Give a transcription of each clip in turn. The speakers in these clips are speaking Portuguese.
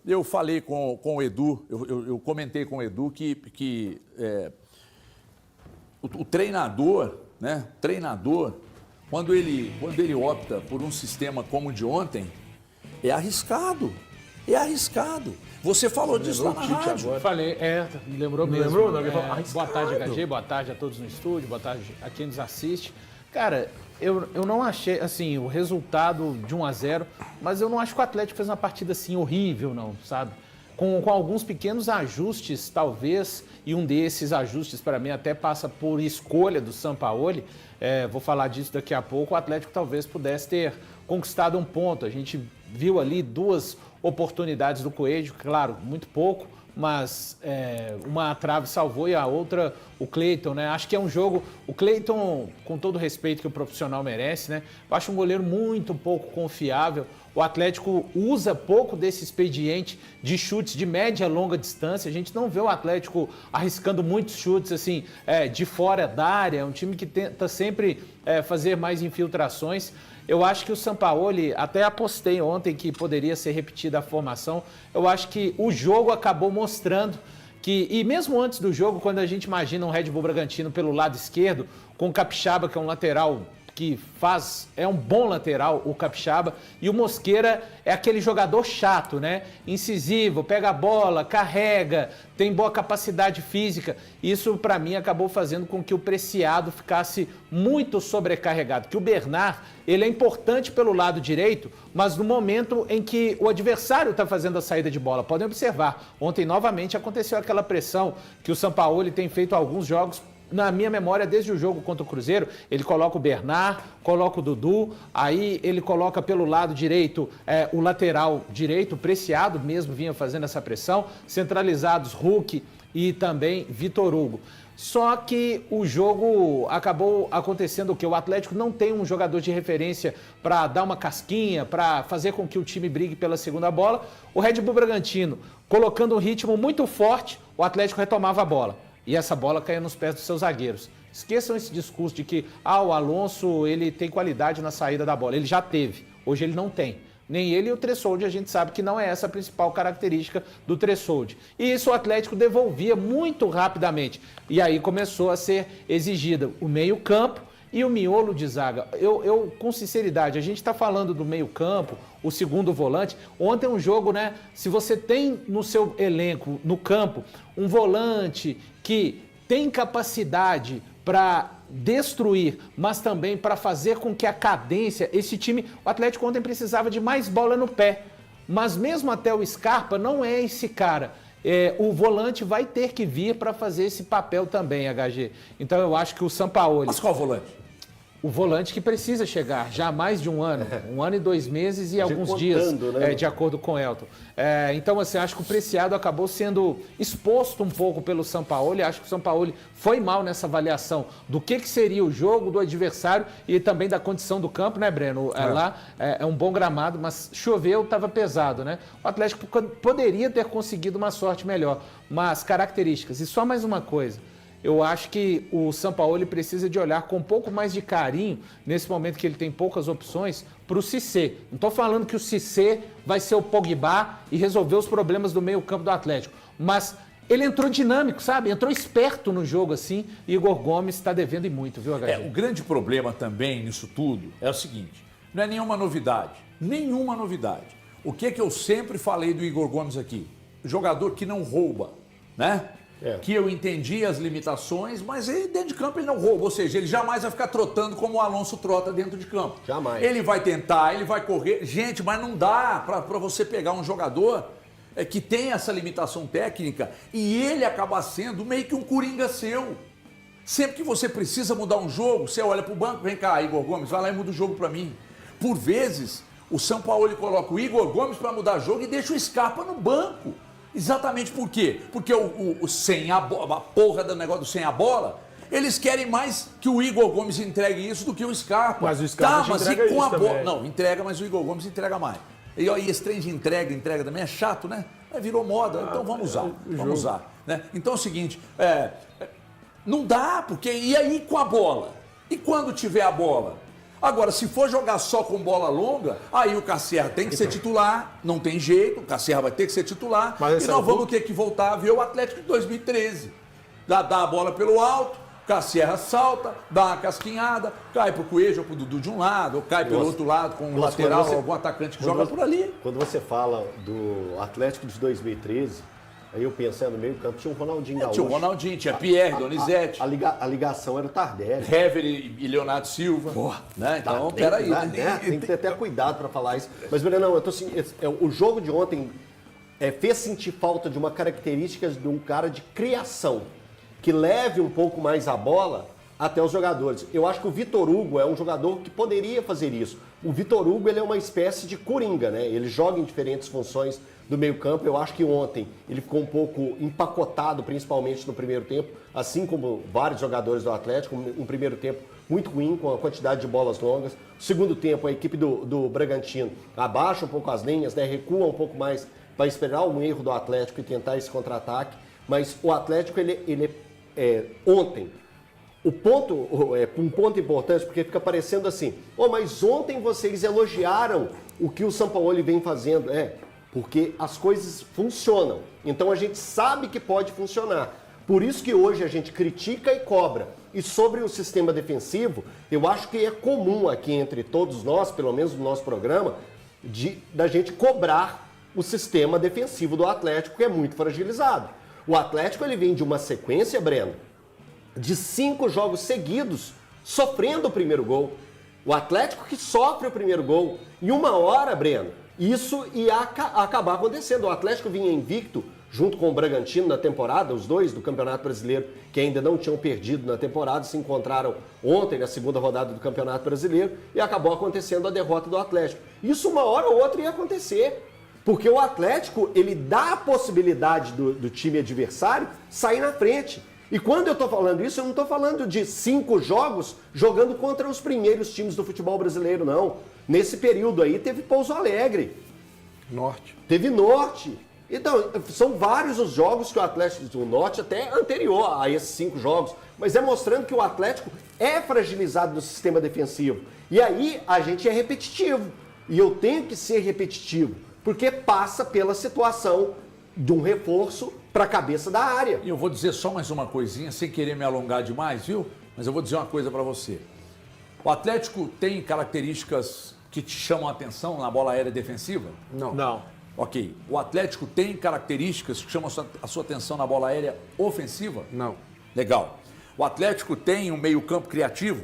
eu falei com o Edu, eu comentei com o Edu que o treinador, né? Quando ele opta por um sistema como o de ontem, é arriscado. É arriscado. Você falou disso lá na rádio. Agora. Falei, lembrou mesmo. Lembrou? Não, boa tarde, HG, boa tarde a todos no estúdio, boa tarde a quem nos assiste. Cara, eu não achei, assim, o resultado de 1-0, mas eu não acho que o Atlético fez uma partida, assim, horrível, não, sabe? Com alguns pequenos ajustes, talvez, e um desses ajustes, para mim, até passa por escolha do Sampaoli. Vou falar disso daqui a pouco. O Atlético talvez pudesse ter conquistado um ponto. A gente viu ali 2 oportunidades do Coelho, claro, muito pouco, mas uma trave salvou e a outra o Cleiton, né? Acho que é um jogo... O Cleiton, com todo o respeito que o profissional merece, né? Eu acho um goleiro muito pouco confiável. O Atlético usa pouco desse expediente de chutes de média e longa distância. A gente não vê o Atlético arriscando muitos chutes assim, de fora da área. É um time que tenta sempre fazer mais infiltrações. Eu acho que o Sampaoli, até apostei ontem que poderia ser repetida a formação. Eu acho que o jogo acabou mostrando que, e mesmo antes do jogo, quando a gente imagina um Red Bull Bragantino pelo lado esquerdo, com o Capixaba, que é um lateral que é um bom lateral, o Capixaba, e o Mosqueira é aquele jogador chato, né? Incisivo, pega a bola, carrega, tem boa capacidade física. Isso, para mim, acabou fazendo com que o Preciado ficasse muito sobrecarregado. Que o Bernard, ele é importante pelo lado direito, mas no momento em que o adversário está fazendo a saída de bola. Podem observar, ontem novamente aconteceu aquela pressão que o Sampaoli tem feito alguns jogos. Na minha memória, desde o jogo contra o Cruzeiro, ele coloca o Bernard, coloca o Dudu, aí ele coloca pelo lado direito o lateral direito, o Preciado mesmo vinha fazendo essa pressão, centralizados Hulk e também Vitor Hugo. Só que o jogo acabou acontecendo o quê? O Atlético não tem um jogador de referência para dar uma casquinha, para fazer com que o time brigue pela segunda bola. O Red Bull Bragantino, colocando um ritmo muito forte, o Atlético retomava a bola. E essa bola caía nos pés dos seus zagueiros. Esqueçam esse discurso de que o Alonso ele tem qualidade na saída da bola. Ele já teve, hoje ele não tem. Nem ele e o Tressoldi, a gente sabe que não é essa a principal característica do Tressoldi. E isso o Atlético devolvia muito rapidamente. E aí começou a ser exigida o meio-campo e o miolo de zaga. Eu, com sinceridade, a gente está falando do meio-campo, o segundo volante. Ontem um jogo, né? Se você tem no seu elenco, no campo, um volante que tem capacidade para destruir, mas também para fazer com que a cadência, esse time, o Atlético ontem precisava de mais bola no pé. Mas mesmo até o Scarpa não é esse cara. O volante vai ter que vir para fazer esse papel também, HG. Então eu acho que o Sampaoli... Mas qual volante? O volante que precisa chegar já há mais de um ano, 1 ano e 2 meses e alguns dias, né? De acordo com o Elton. Então, assim, acho que o Preciado acabou sendo exposto um pouco pelo Sampaoli. Acho que o Sampaoli foi mal nessa avaliação do que seria o jogo do adversário e também da condição do campo, né, Breno? Lá é um bom gramado, mas choveu, estava pesado, né? O Atlético poderia ter conseguido uma sorte melhor, mas características. E só mais uma coisa. Eu acho que o Sampaoli precisa de olhar com um pouco mais de carinho, nesse momento que ele tem poucas opções, para o Cissé. Não estou falando que o Cissé vai ser o Pogba e resolver os problemas do meio-campo do Atlético, mas ele entrou dinâmico, sabe? Entrou esperto no jogo, assim, e Igor Gomes está devendo e muito, viu, HG? O grande problema também nisso tudo é o seguinte, não é nenhuma novidade, O que eu sempre falei do Igor Gomes aqui? Jogador que não rouba, né? Que eu entendi as limitações, mas ele dentro de campo ele não rouba, ou seja, ele jamais vai ficar trotando como o Alonso trota dentro de campo. Jamais. Ele vai tentar, ele vai correr. Gente, mas não dá para você pegar um jogador que tem essa limitação técnica e ele acaba sendo meio que um coringa seu. Sempre que você precisa mudar um jogo, você olha para o banco, vem cá, Igor Gomes, vai lá e muda o jogo para mim. Por vezes, o Sampaoli coloca o Igor Gomes para mudar jogo e deixa o Scarpa no banco. Exatamente por quê? Porque o sem a bola, a porra do negócio do sem a bola, eles querem mais que o Igor Gomes entregue isso do que o Scarpa. Mas o Scarpa entrega com a isso bola. também. Não, entrega, mas o Igor Gomes entrega mais. E esse trem de entrega também é chato, né? Virou moda, então vamos usar. Né? Então é o seguinte, não dá, porque e aí com a bola? E quando tiver a bola? Agora, se for jogar só com bola longa, aí o Casserra tem que ser titular, não tem jeito, o Casserra vai ter que ser titular, e nós vamos ter que voltar a ver o Atlético de 2013. Dá a bola pelo alto, Casserra salta, dá uma casquinhada, cai pro Coelho ou pro Dudu de um lado, ou cai pelo outro lado com um lateral, algum atacante que joga por ali. Quando você fala do Atlético de 2013, aí eu pensando no meio campo, tinha o Ronaldinho Gaúcho. Tinha o Ronaldinho, tinha Pierre, Donizete. A ligação era o Tardelli. Hever e Leonardo Silva. Porra, né? Então, peraí. Tem que ter até cuidado para falar isso. Mas, Brenão, eu tô assim, o jogo de ontem fez sentir falta de uma característica de um cara de criação, que leve um pouco mais a bola até os jogadores. Eu acho que o Vitor Hugo é um jogador que poderia fazer isso. O Vitor Hugo, ele é uma espécie de coringa, né? Ele joga em diferentes funções do meio-campo. Eu acho que ontem ele ficou um pouco empacotado, principalmente no primeiro tempo, assim como vários jogadores do Atlético. Um primeiro tempo muito ruim, com a quantidade de bolas longas. Segundo tempo, a equipe do Bragantino abaixa um pouco as linhas, né? Recua um pouco mais para esperar um erro do Atlético e tentar esse contra-ataque. Mas o Atlético, ontem, um ponto importante, porque fica parecendo assim, mas ontem vocês elogiaram o que o Sampaoli vem fazendo. Porque as coisas funcionam. Então a gente sabe que pode funcionar. Por isso que hoje a gente critica e cobra. E sobre o sistema defensivo, eu acho que é comum aqui entre todos nós, pelo menos no nosso programa, da gente cobrar o sistema defensivo do Atlético, que é muito fragilizado. O Atlético, ele vem de uma sequência, Breno, de 5 jogos seguidos sofrendo o primeiro gol. O Atlético que sofre o primeiro gol. E uma hora, Breno, isso ia acabar acontecendo. O Atlético vinha invicto junto com o Bragantino na temporada, os dois do Campeonato Brasileiro que ainda não tinham perdido na temporada, se encontraram ontem na segunda rodada do Campeonato Brasileiro e acabou acontecendo a derrota do Atlético. Isso uma hora ou outra ia acontecer. Porque o Atlético, ele dá a possibilidade do time adversário sair na frente. E quando eu estou falando isso, eu não estou falando de 5 jogos jogando contra os primeiros times do futebol brasileiro, não. Nesse período aí teve Pouso Alegre. Norte. Teve Norte. Então, são vários os jogos que o Atlético do Norte, até anterior a esses 5 jogos, mas é mostrando que o Atlético é fragilizado no sistema defensivo. E aí a gente é repetitivo. E eu tenho que ser repetitivo. Porque passa pela situação de um reforço para a cabeça da área. E eu vou dizer só mais uma coisinha, sem querer me alongar demais, viu? Mas eu vou dizer uma coisa para você. O Atlético tem características que te chamam a atenção na bola aérea defensiva? Não. Ok. O Atlético tem características que chamam a sua atenção na bola aérea ofensiva? Não. Legal. O Atlético tem um meio-campo criativo?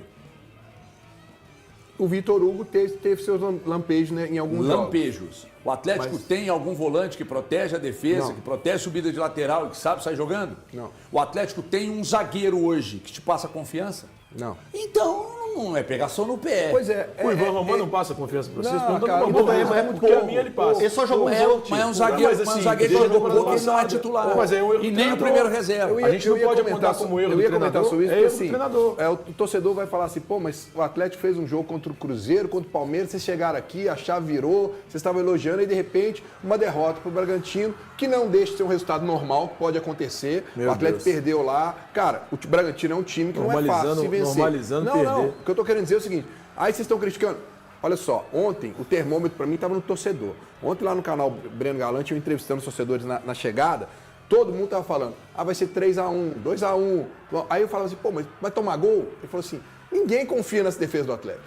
O Vitor Hugo teve seus lampejos, né, em alguns Lampejos. O Atlético tem algum volante que protege a defesa, que protege a subida de lateral e que sabe sair jogando? Não. O Atlético tem um zagueiro hoje que te passa confiança? Não. Então, não é pegação no pé. Pois é. O Ivan Romano não passa confiança pra vocês? Não, cara, é muito porque a pouco. minha ele passa. Ele só jogou Mas é um zagueiro, Mas, assim, que jogou jogou pouco ano e não é passado. titular. Mas é um erro E do nem o treinador. primeiro reserva. A gente não pode apontar como erro do Eu ia comentar treinador, sobre isso, é porque erro do assim, treinador. o torcedor vai falar assim, mas o Atlético fez um jogo contra o Cruzeiro, contra o Palmeiras, vocês chegaram aqui, a chave virou, vocês estavam elogiando e de repente uma derrota pro Bragantino, que não deixa de ser um resultado normal, que pode acontecer. O Atlético perdeu lá. Cara, o Bragantino é um time que não é fácil de vencer. Normalizando Não, perder. o que eu tô querendo dizer é o seguinte, aí vocês estão criticando. Olha só, ontem o termômetro para mim estava no torcedor. Ontem lá no canal Breno Galante, eu entrevistando os torcedores na chegada, todo mundo estava falando, vai ser 3-1, 2-1. Aí eu falava assim, mas vai tomar gol? Ele falou assim, ninguém confia nessa defesa do Atlético.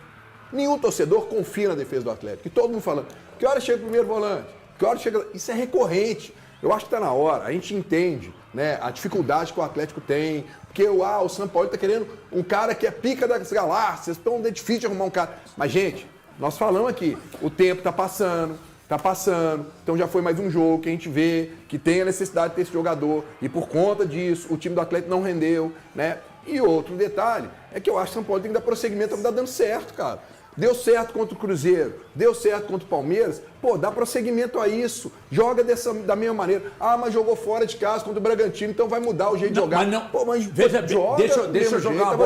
Nenhum torcedor confia na defesa do Atlético. E todo mundo falando, que hora chega o primeiro volante? Que hora chega... Isso é recorrente. Eu acho que está na hora, a gente entende, né, a dificuldade que o Atlético tem, porque o São Paulo está querendo um cara que é pica das galáxias, então é difícil de arrumar um cara. Mas, gente, nós falamos aqui, o tempo está passando, então já foi mais um jogo que a gente vê que tem a necessidade de ter esse jogador, e por conta disso, o time do Atlético não rendeu, né? E outro detalhe, é que eu acho que o São Paulo tem que dar prosseguimento para dar dando certo, cara. Deu certo contra o Cruzeiro, deu certo contra o Palmeiras, dá prosseguimento a isso, joga da mesma maneira. Mas jogou fora de casa contra o Bragantino, então vai mudar o jeito de jogar. Veja, joga deixa eu jogar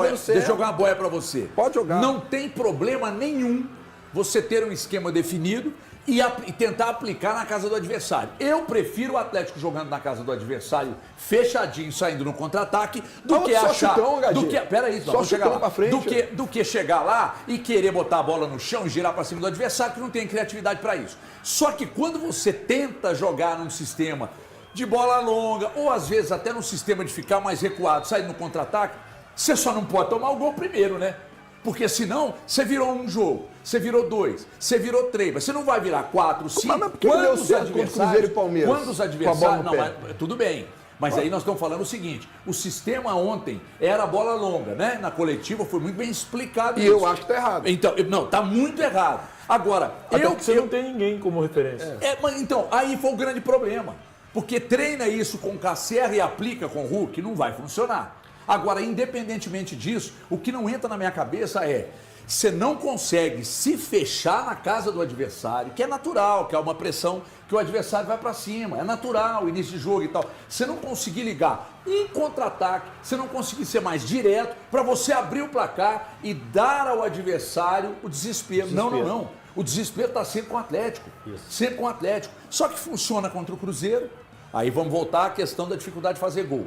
uma boia para você. Pode jogar. Não tem problema nenhum você ter um esquema definido e tentar aplicar na casa do adversário. Eu prefiro o Atlético jogando na casa do adversário, fechadinho, saindo no contra-ataque, do que só achar... chutão, Gadinho. Peraí, Só vamos chegar chutão lá. pra frente. Do que chegar lá e querer botar a bola no chão e girar para cima do adversário, que não tem criatividade para isso. Só que quando você tenta jogar num sistema de bola longa, ou às vezes até num sistema de ficar mais recuado, sair no contra-ataque, você só não pode tomar o gol primeiro, né? Porque senão, você virou um jogo, você virou 2, você virou 3, mas você não vai virar 4, 5. Mas por que deu certo contra o Cruzeiro e Palmeiras? Quando os Com a adversários... bola no Não, pé? mas, tudo bem. Mas aí nós estamos falando o seguinte, o sistema ontem era a bola longa, né? Na coletiva foi muito bem explicado E isso. eu acho que tá errado. Então, não, tá muito errado. Agora, Até porque você não tem ninguém como referência. mas então, aí foi o grande problema. Porque treina isso com o Casserra e aplica com o Hulk, não vai funcionar. Agora, independentemente disso, o que não entra na minha cabeça é, você não consegue se fechar na casa do adversário, que é natural, que é uma pressão que o adversário vai para cima, é natural, início de jogo e tal. Você não conseguir ligar um contra-ataque, você não conseguir ser mais direto para você abrir o placar e dar ao adversário o desespero. Não. O desespero está sempre com o Atlético. Sempre com o Atlético. Só que funciona contra o Cruzeiro. Aí vamos voltar à questão da dificuldade de fazer gol.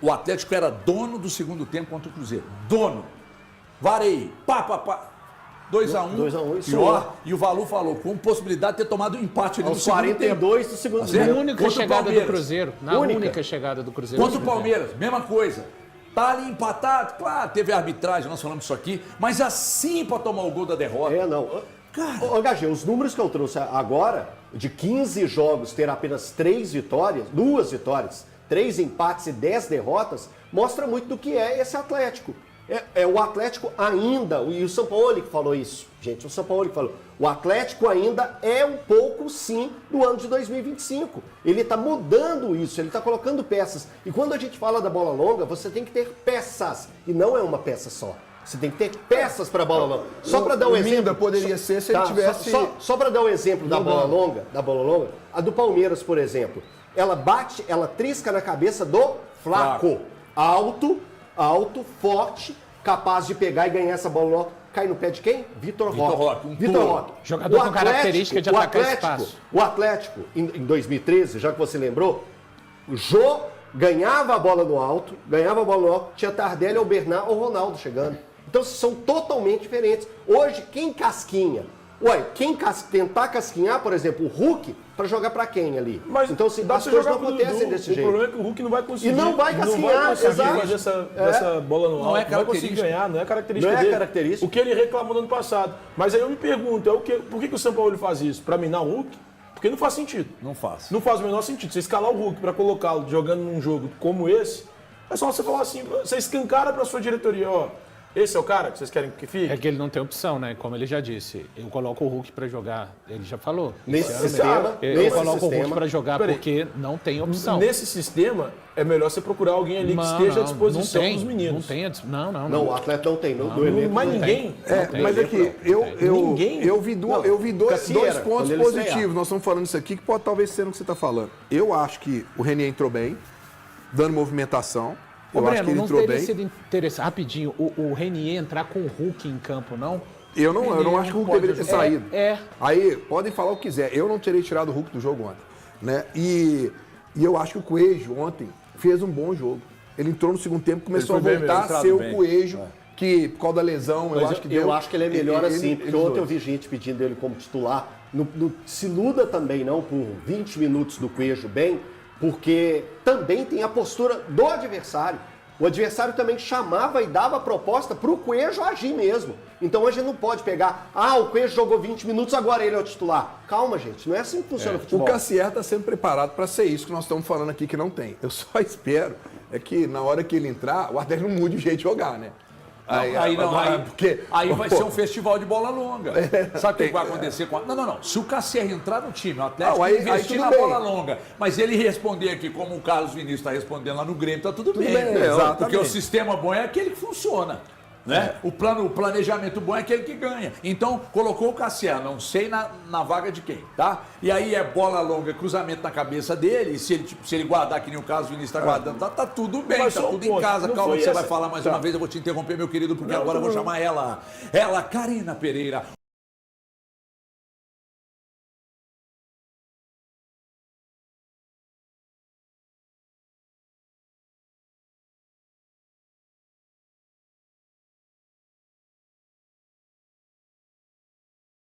O Atlético era dono do segundo tempo contra o Cruzeiro. Dono. Varei. 2-1. Pior. E o Valu falou, com possibilidade de ter tomado um empate ali no Aos segundo 42 do segundo Tá tempo. certo? Na única Contra o chegada do Palmeiras. Cruzeiro. Na Única. única chegada do Cruzeiro. Contra o Palmeiras, mesma coisa. Tá ali empatado, claro, teve arbitragem, nós falamos isso aqui, mas assim para tomar o gol da derrota. Não. Cara. Ô, HG, os números que eu trouxe agora, de 15 jogos ter apenas 2 vitórias, 3 empates e 10 derrotas, mostra muito do que é esse Atlético. É o Atlético ainda, e o São Paulo que falou isso, gente, o São Paulo que falou, o Atlético ainda é um pouco, sim, do ano de 2025. Ele está mudando isso, ele está colocando peças. E quando a gente fala da bola longa, você tem que ter peças, e não é uma peça só. Você tem que ter peças para a bola longa. Só para dar um exemplo. Minda poderia ser se ele tivesse... Só para dar um exemplo da bola longa, a do Palmeiras, por exemplo, ela trisca na cabeça do Flaco. Alto, forte, capaz de pegar e ganhar essa bola longa. Cai no pé de quem? Vitor Roque. Vitor Roque. Jogador com característica de atacar espaço. O Atlético, em 2013, já que você lembrou, o Jô ganhava a bola no alto, tinha Tardelli ou Bernard ou Ronaldo chegando. Então são totalmente diferentes. Hoje, quem casquinha? Tentar casquinhar, por exemplo, o Hulk, para jogar para quem ali? Mas então, assim, dá as pra coisas jogar não acontecem desse jeito. O problema é que o Hulk não vai conseguir. E não vai casquinhar, exato. fazer essa bola no alto. Não é Não vai conseguir característica. ganhar, não é característica Não é dele. característica. O que ele reclamou no ano passado. Mas aí eu me pergunto, por que o São Paulo faz isso? Para minar o Hulk? Porque não faz sentido. Não faz. Não faz o menor sentido. Você escalar o Hulk para colocá-lo jogando num jogo como esse, é só você falar assim, você escancara para sua diretoria, ó. Esse é o cara que vocês querem que fique? É que ele não tem opção, né? Como ele já disse. Eu coloco o Hulk pra jogar. Ele já falou. Nesse Esse ano sistema, eu coloco o Hulk pra jogar porque não tem opção. Nesse sistema, é melhor você procurar alguém ali que esteja à disposição dos meninos. Não tem, Não, o atleta não tem. No elenco Mas não ninguém. Mas aqui, eu vi dois Cassiera, pontos quando ele positivos. estrear. Nós estamos falando isso aqui, que pode talvez ser no que você está falando. Eu acho que o Renier entrou bem, dando movimentação. Ô, Eu acho que Breno, ele não entrou teria bem. sido interessante, rapidinho, o Renier entrar com o Hulk em campo, não? Eu não acho que o Hulk deveria ter saído. É. Aí, podem falar o que quiser. Eu não teria tirado o Hulk do jogo ontem. Né? E eu acho que o Coelho ontem fez um bom jogo. Ele entrou no segundo tempo, começou a foi bem voltar mesmo, a ser o bem. Coelho, que por causa da lesão, eu acho que deu. Eu acho que ele é melhor assim, porque ontem eu dois. vi gente pedindo ele como titular. Se iluda também não por 20 minutos do Coelho bem, porque também tem a postura do adversário. O adversário também chamava e dava proposta para o Coelho agir mesmo. Então a gente não pode pegar, o Coelho jogou 20 minutos, agora ele é o titular. Calma, gente, não é assim que funciona o O futebol. Cassier está sendo preparado para ser isso que nós estamos falando aqui que não tem. Eu só espero que na hora que ele entrar, o Atlético não mude o jeito de jogar, né? Aí vai ser um festival de bola longa. Sabe o que vai acontecer com a... Não. Se o Cassier entrar no time, o Atlético aí investir tudo na bem. bola longa, mas ele responder aqui como o Carlos Vinícius está respondendo lá no Grêmio, tá tudo bem. bem, exatamente. Porque o sistema bom é aquele que funciona. Né? O planejamento bom é aquele que ganha. Então, colocou o Cassier, não sei na vaga de quem, tá? E aí é bola longa, cruzamento na cabeça dele, e se ele guardar, que nem o Carlos Vinícius está guardando, tá tudo bem, Mas tá só um tudo em ponto, casa. não Calma foi que você essa- vai falar mais uma vez, eu vou te interromper, meu querido, porque Não, agora eu vou não. chamar ela. Ela, Karina Pereira,